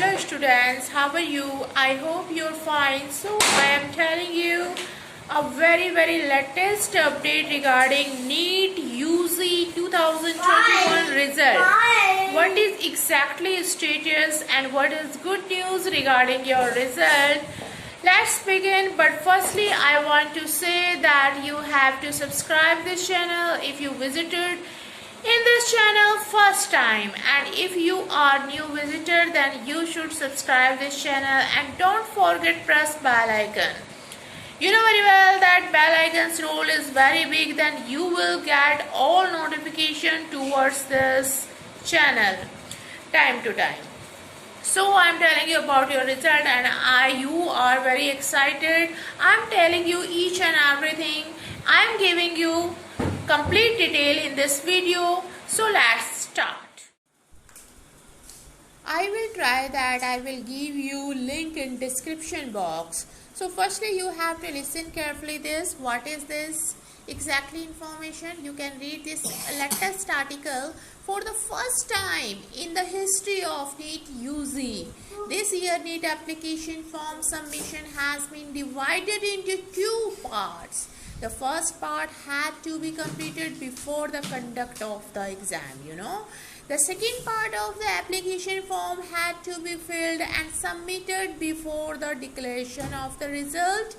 Hello students, how are you? I hope you're fine. So I am telling you a very latest update regarding NEET UG 2021 result. What is exactly status and what is good news regarding your result? Let's begin, but firstly I want to say that you have to subscribe this channel if you visited in this channel first time, and if you are new visitor then you should subscribe this channel and don't forget press bell icon. You know very well that bell icon's role is very big, then you will get all notification towards this channel time to time. So I'm telling you about your result and you are very excited. I'm telling you each and everything. I'm giving you complete detail in this video. So let's start. I will try that. I will give you link in description box. So firstly you have to listen carefully this. What is this exactly information? You can read this latest article. For the first time in the history of NEET UG, this year NEET application form submission has been divided into two parts. The first part had to be completed before the conduct of the exam, The second part of the application form had to be filled and submitted before the declaration of the result.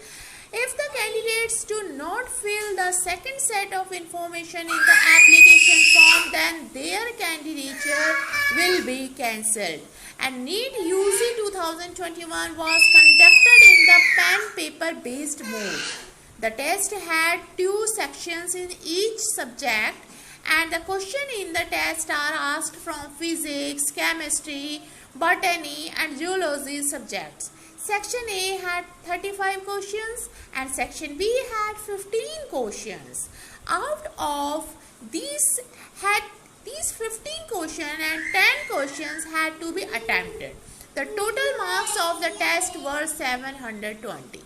If the candidates do not fill the second set of information in the application form, then their candidature will be cancelled. And NEET UG 2021 was conducted in the pen paper based mode. The test had two sections in each subject, and the questions in the test are asked from physics, chemistry, botany and zoology subjects. Section A had 35 questions and section B had 15 questions. Out of these 15 questions and 10 questions had to be attempted. The total marks of the test were 720.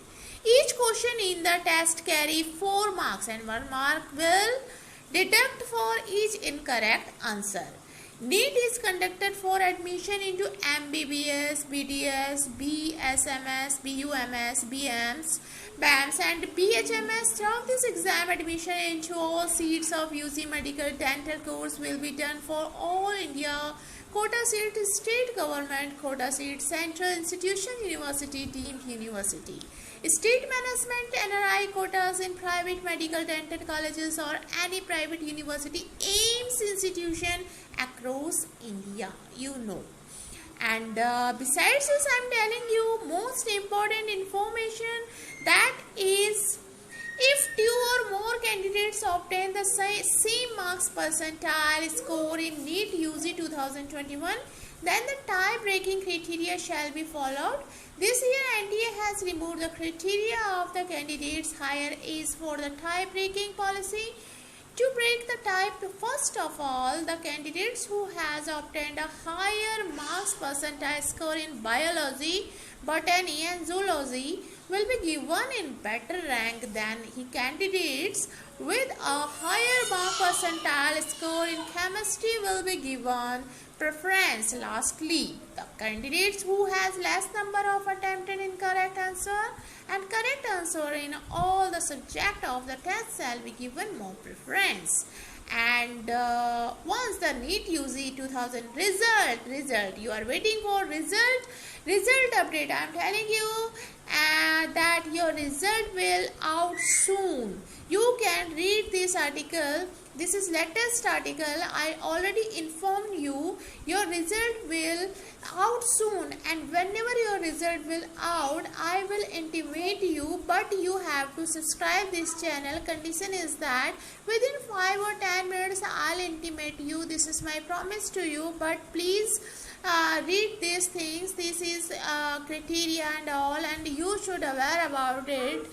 Each question in the test carry 4 marks and 1 mark will deduct for each incorrect answer. NEET is conducted for admission into MBBS, BDS, BSMS, BUMS, BMs, BAMS and BHMS. Throughout this exam, admission into all seats of UG Medical Dental course will be done for all India quota seat, state government quota seat, central institution, university, deemed university. State management NRI quotas in private medical dental colleges or any private university aims institution across India, And besides this, I'm telling you most important information, that is, if 2 or more candidates obtain the same marks percentile score in NEET UG 2021, then the tie-breaking criteria shall be followed. This year NTA has removed the criteria of the candidates' higher age for the tie-breaking policy. To break the tie, first of all, the candidates who has obtained a higher marks percentile score in biology, botany and zoology will be given in better rank than candidates with a higher mark percentile score in chemistry will be given preference. Lastly, the candidates who has less number of attempted incorrect answer and correct answer in all the subject of the test shall be given more preference. And once the NEET UG 2000 result, you are waiting for result update. I am telling you that your result will out soon. You can read this article. This is latest article. I already informed you your result will out soon, and whenever your result will out, I will intimate you, but you have to subscribe this channel. Condition is that within 5 or 10 minutes I'll intimate you. This is my promise to you, but please read these things. This is criteria and all, and you should aware about it.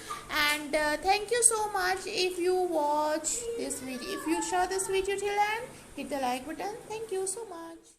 And thank you so much if you watch this video. If you saw this video till end, hit the like button. Thank you so much.